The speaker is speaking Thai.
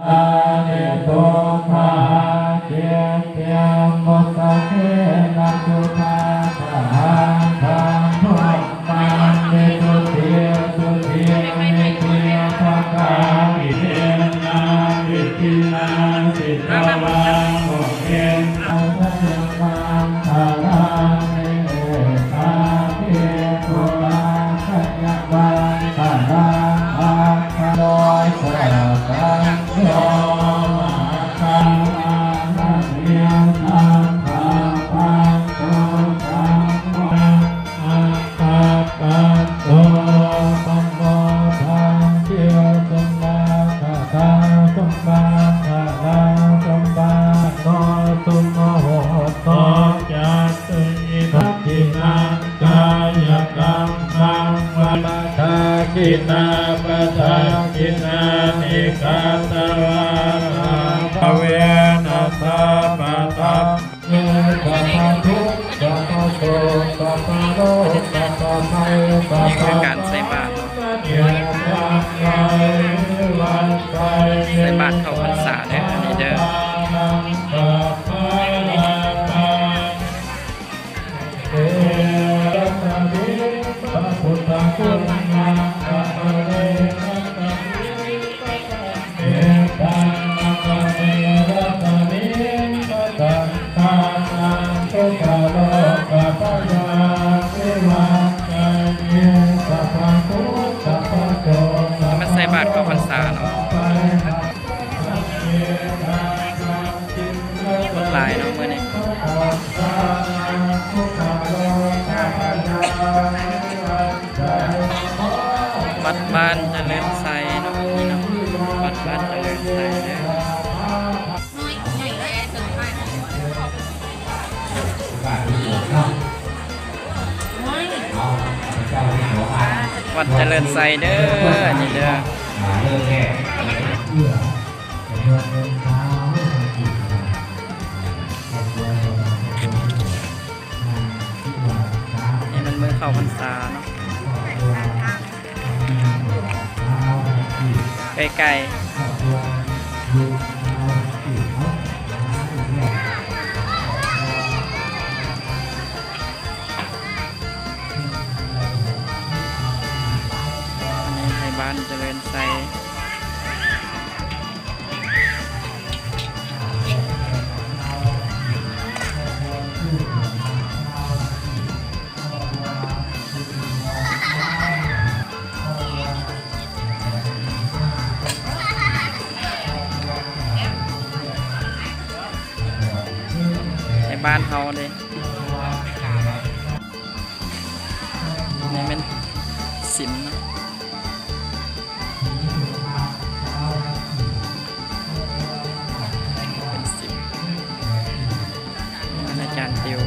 อานิโกภาเกียรติยมุสเกนะจุตาภาธังพุทธังนิทุติยสุติยนิติยภกาปิเตนะปิตินะสิทธวังโมเกนะสัจจังภาลังเอตาภิปุราสัจจวังภาลังอาคาโนสกังโยคังอาเนียตังภาปังโตตังมังอาคาปังโตปัมโมทังเกียรตินาคาตาสมบัติคาลาสมบัติโนตุโมโหโตจัตตุนิทักขินังกายกรรมังวัฏฏากินาปะทากินานิกัตตวาภเวนัสสะปะตัมเยสัพพทุกข์สัพพโสสัพพโรคสัพพภัยสัพพ นี่คือการใส่บาตร เกียรติวันไป ใส่บาตรเข้าพรรษาเด้ออันนี้เด้อ มันใส่บาตรเข้าพรรษาเนาะคนหลายเนาะมื้อนี้วัดบ้านเจริญไซเนาะนี่เนาะวัดบ้านเจริญไซเด้อวัดเจริญไซเด้อนี่เด้อนี่มันมือเข้าพรรษาเนาะไกลๆอันนี้ไทยบ้านเจริญไซบ้านเขาเลยนี่เป็นสิมนะเป็นสิมอาจารย์ติว